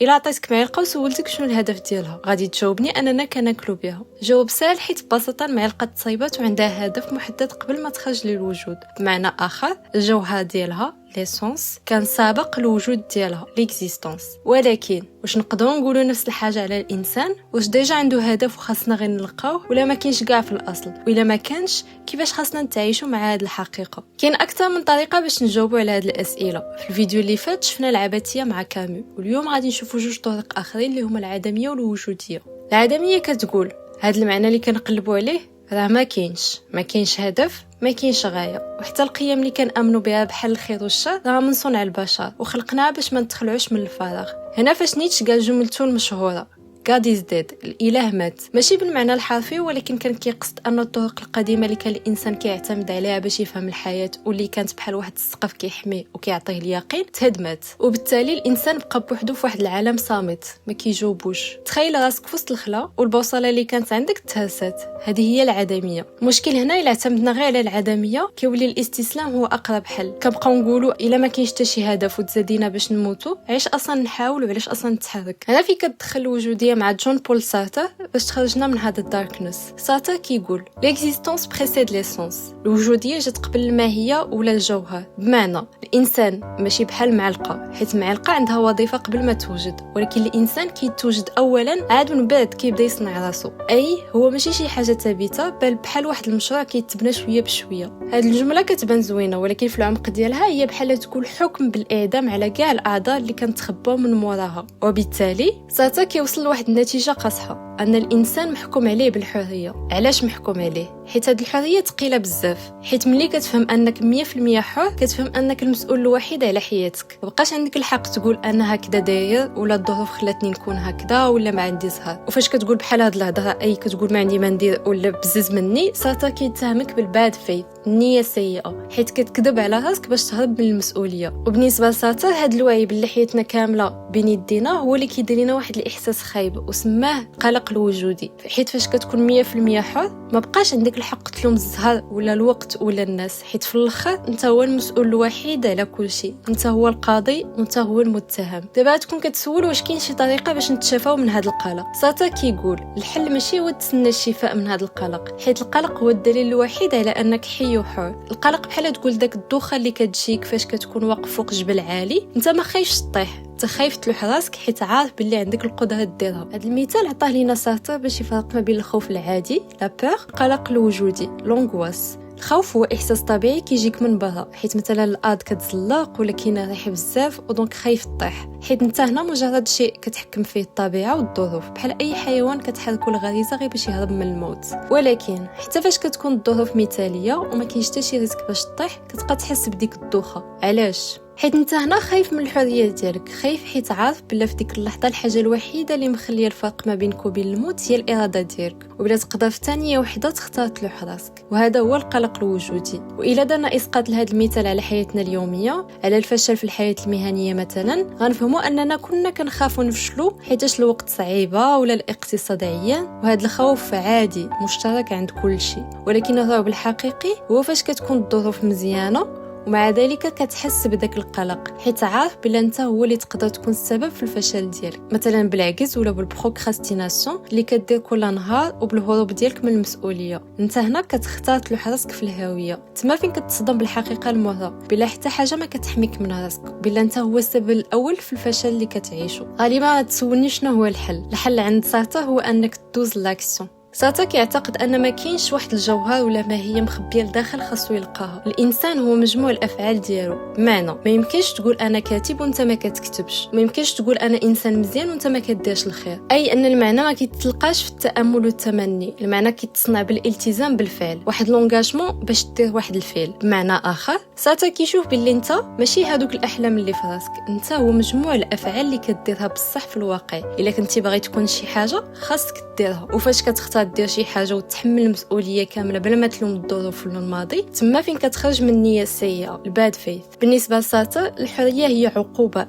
الا عطيتك معلقه وسولتك شنو الهدف ديالها غادي تجاوبني اننا كناكلوا بها. جواب سهل حيت ببساطه المعلقه تصايبات وعندها هدف محدد قبل ما تخرج للوجود. بمعنى اخر الجوهر ديالها ليسونس كان سابق الوجود ديالها ليكزيستونس. ولكن واش نقدروا نقولوا نفس الحاجه على الانسان؟ واش ديجا عنده هدف وخاصنا غير نلقاوه ولا ما كاينش كاع في الاصل؟ وإلا ما كانش كيفاش خاصنا نتعايشوا مع هذه الحقيقه؟ كاين اكثر من طريقه باش نجاوبوا على هذه الاسئله. في الفيديو اللي فات شفنا العبثيه مع كامو، واليوم غادي نشوفوا جوج طرق اخرين اللي هما العدميه والوجوديه. العدميه كتقول هذا المعنى اللي كنقلبوا عليه راه ما كاينش هدف، ما كاينش غايه، وحتى القيم اللي كنامنوا بها بحال الخير والشر راه من صنع البشر وخلقناها باش ما ندخلوش من الفراغ. هنا فاش نيتشه قال جملته المشهوره God is dead، الإله مات، ماشي بالمعنى الحرفي ولكن كان كيقصد أن الطرق القديمة اللي كان الإنسان كيعتمد عليها باش يفهم الحياة واللي كانت بحال واحد السقف كيحميه وكيعطيه اليقين تهدمت، وبالتالي الإنسان بقى بوحدو في واحد العالم صامت ما كيجاوبوش. تخيل راسك في وسط الخلا والبوصلة اللي كانت عندك تهست. هذه هي العدمية. المشكل هنا إلا اعتمدنا غير على العدمية كيولي الاستسلام هو أقرب حل. كنبقاو نقولوا إلا ما كاينش حتى شي هدف وتزادينا باش نموتوا، علاش أصلا نحاول وعلاش أصلا نتحرك؟ هنا في كتدخل الوجودية مع جون بول سارتر باش تخرجنا من هذا الداركنس. سارتر كيقول ليكزيستونس بريسيد ليسونس، الوجوديه جات قبل الماهيه ولا الجوهر. بمعنى الانسان ماشي بحال المعلقه، حيت المعلقه عندها وظيفه قبل ما توجد، ولكن الانسان كيتوجد اولا عاد من بعد كيبدا يصنع راسو. اي هو ماشي شي حاجه ثابته بل بحال واحد المشروع كيتبنى شويه بشويه. هذه الجمله كتبان زوينه ولكن في العمق ديالها هي بحال تقول حكم بالاعدام على كاع الاعضاء اللي كنتخباو من موراها. وبالتالي سارتر كيوصل لواحد النتيجه قاصحه، ان الانسان محكوم عليه بالحريه. علاش محكوم عليه؟ حيت هاد الحريه ثقيله بزاف، حيت ملي كتفهم انك 100% حر كتفهم انك المسؤول الوحيد على حياتك. مابقاش عندك الحق تقول انا هكذا داير ولا الظروف خلاتني نكون هكذا ولا ما عندي زهر. وفاش كتقول بحال هاد الهضره اي كتقول ما عندي ما ندير ولا بزز مني، سارتر كيتهمك بالباد فيث، النيه السيئه، حيت كتكذب على راسك باش تهرب من المسؤوليه. وبالنسبه لسارتر هاد الوعي باللي حياتنا كامله بين يدينا هو اللي كيدير لنا واحد الاحساس خايب وسماه قلق الوجودي. حيت فاش كتكون 100% حر ما بقاش عندك الحق تلوم الزهر ولا الوقت ولا الناس، حيت في الاخر انت هو المسؤول الوحيد على كل شيء، انت هو القاضي وانت هو المتهم. دابا تكون كتسول واش كاين شي طريقه باش نتشافاو من هذا القلق. سارتر كيقول الحل ماشي هو تسنى الشفاء من هذا القلق، حيت القلق هو الدليل الوحيد على انك حي وحر. القلق بحال تقول داك الدوخه اللي كتجيك فاش كتكون واقف فوق جبل عالي، انت ما خايفش تطيح، انت خايف تلوح راسك حيت عارف باللي عندك القدره ديرها. هذا المثال عطاه لينا سارتر باش يفرق ما بين الخوف العادي لا بور، القلق الوجودي لونغواس. الخوف هو احساس طبيعي كيجيك من برا، حيت مثلا الارض كتزلق ولا كاينه ريح بزاف ودونك خايف تطيح، حيت انت هنا مجرد شيء كتحكم فيه الطبيعه والظروف، بحال اي حيوان كتحركو الغريزه غير باش يهرب من الموت. ولكن حتى فاش كتكون الظروف مثاليه وما كاينش حتى شي ريسك باش تطيح، كتبقى تحس بديك الدوخه. علاش؟ حيت انت هنا خايف من الحريه ديالك، خايف حيت عارف بلا في ديك اللحظه الحاجه الوحيده اللي مخليه الفرق ما بينك وبين الموت هي الاراده ديالك، وبلا تقدر في ثانيه وحده تختار تلوح راسك. وهذا هو القلق الوجودي. والا درنا اسقاط لهذا المثال على حياتنا اليوميه، على الفشل في الحياه المهنيه مثلا، غنفهموا اننا كنا كنخافوا نفشلوا حيتاش الوقت صعيبه ولا الاقتصاد عيان، وهذا الخوف عادي مشترك عند كل شيء. ولكن الرعب الحقيقي هو فاش كتكون الظروف مزيانه ومع ذلك كتحس بداك القلق، حيت عارف بلا انت هو اللي تقدر تكون السبب في الفشل ديالك، مثلا بالعجز ولا بالبروكراستيناسيون اللي كدير كل نهار وبالهروب ديالك من المسؤوليه. انت هنا كتختار تلوح راسك في الهاويه، تما فين كتصدم بالحقيقه المره بلا حتى حاجه ما كتحميك من راسك، بلا انت هو السبب الاول في الفشل اللي كتعيشه. غالبا تسولني شنو هو الحل عند سارتر هو انك تدوز لاكسيون. سارتر كيعتقد ان ما كاينش واحد الجوهر ولا ماهيه مخبيه لداخل خاصو يلقاها. الانسان هو مجموع الافعال ديالو. بمعنى ما يمكنش تقول انا كاتب وانت ما كتكتبش، ما يمكنش تقول انا انسان مزيان وانت ما كديرش الخير. اي ان المعنى ما كيتلقاش في التامل والتمني، المعنى كيتصنع بالالتزام بالفعل، واحد لونغاجمون باش دير واحد الفعل. بمعنى اخر سارتر كيشوف باللي انت ماشي هادوك الاحلام اللي في راسك، انت هو مجموع الافعال اللي كديرها بصح في الواقع. الا كنتي باغي تكون شي حاجه خاصك ديرها، وفاش كتختار فرصه دير شي حاجه وتحمل المسؤوليه كامله بلا ما تلوم الظروف ولا الماضي، تما فين كتخرج من النيه السيئه الباد فيث. بالنسبه لساتا الحريه هي عقوبه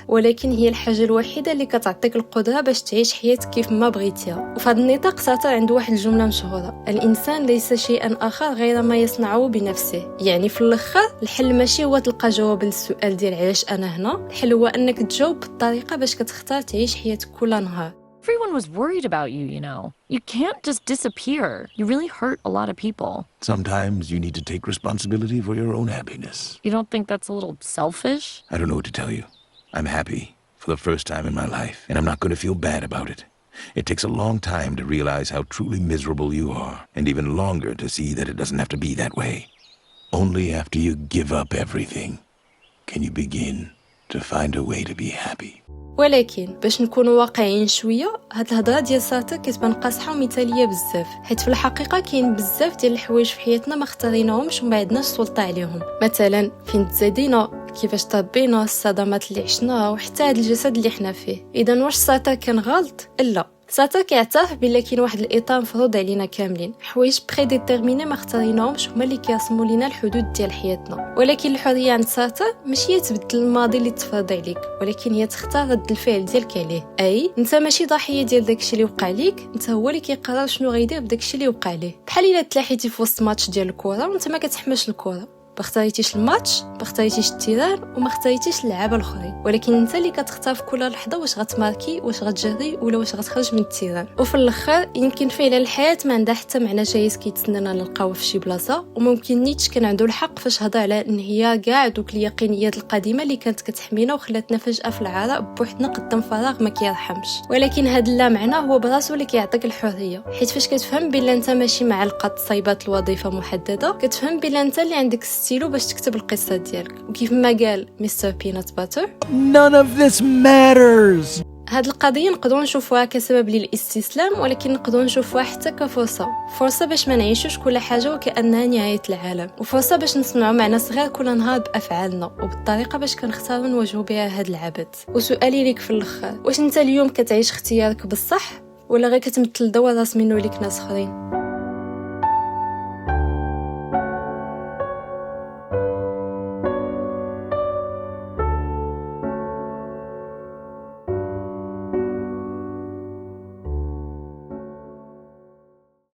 ولكن هي الحاجه الوحيده اللي كتعطيك القدره باش تعيش حياتك كيف ما بغيتيها. وفي هذا النطاق ساتا عنده واحد الجمله مشهوره: الانسان ليس شيئا اخر غير ما يصنعه بنفسه. يعني في الاخر الحل ماشي هو تلقى جواب للسؤال ديال علاش انا هنا، الحل هو انك تجاوب بالطريقه باش كتختار تعيش حياتك كل نهار. Everyone was worried about you, you know. You can't just disappear. You really hurt a lot of people. Sometimes you need to take responsibility for your own happiness. You don't think that's a little selfish? I don't know what to tell you. I'm happy for the first time in my life, and I'm not going to feel bad about it. It takes a long time to realize how truly miserable you are, and even longer to see that it doesn't have to be that way. Only after you give up everything can you begin to find a way to be happy. ولكن باش نكونوا واقعيين شويه، هاد الهضره ديال ساتا كتبان قاصحه ومثاليه بزاف، حيت في الحقيقه كاين بزاف ديال الحوايج في حياتنا ما اختاريناهمش وما عندناش السلطه عليهم. مثلا فين تزادينا، كيفاش طبينا، الصدمات اللي عشناها، وحتى هاد الجسد اللي حنا فيه. اذا واش ساتا كان غلط؟ لا، ساتا كيعترف بلا كاين واحد الاطار مفروض علينا كاملين، حوايج بري ديتيرميني ما اختاريناهمش هما اللي كيرسموا لينا الحدود ديال حياتنا. ولكن الحريه عند ساتا ماشي هي تبدل الماضي اللي تفرض عليك، ولكن هي تختار رد الفعل ديالك عليه. اي انت ماشي ضحيه ديال داكشي اللي وقع ليك، انت هو اللي كيقرر شنو غيدير بداكشي اللي وقع ليه. بحال الا تلاحيتي في وسط ماتش ديال الكره وانت ما كتحملش الكره، ما اختاريتيش الماتش، ما اختاريتيش التيران، وما اختاريتيش اللعابه الاخرين، ولكن انت اللي كتختار في كل لحظه واش غتماركي، واش غتجري، ولا واش غتخرج من التيران. وفي الاخر يمكن فعلا الحياه ما عندها حتى معنى جايز كيتسنانا نلقاوه في شي بلاصه. وممكن نيتش كان عنده الحق فاش هضر على انهيار كاع دوك اليقينيات القديمه اللي كانت كتحمينا وخلاتنا فجاه في العراء بوحدنا قدام فراغ ما كيرحمش. ولكن هذا لا معنى هو براسو اللي كيعطيك الحريه، حيت فاش كتفهم بلا انت ماشي معلقه تصيبات الوظيفه محدده، كتفهم بلا انت اللي عندك ستيلو باش تكتب القصه ديالك. وكيف ما قال مستر بينات باتر: None of this matters. هاد القضيه نقدروا نشوفوها كسبب للاستسلام، ولكن نقدروا نشوفوها حتى كفرصه، فرصه باش ما نعيشوش كل حاجه وكانها نهايه العالم، وفرصه باش نصنعوا معنى صغير كل نهار بافعالنا وبالطريقه باش كنختاروا نواجهوا بها هاد العبث. وسؤالي ليك في الاخر: واش انت اليوم كتعيش اختيارك بالصح، ولا غير كتمثل دور راس منه ليك ناس اخرين؟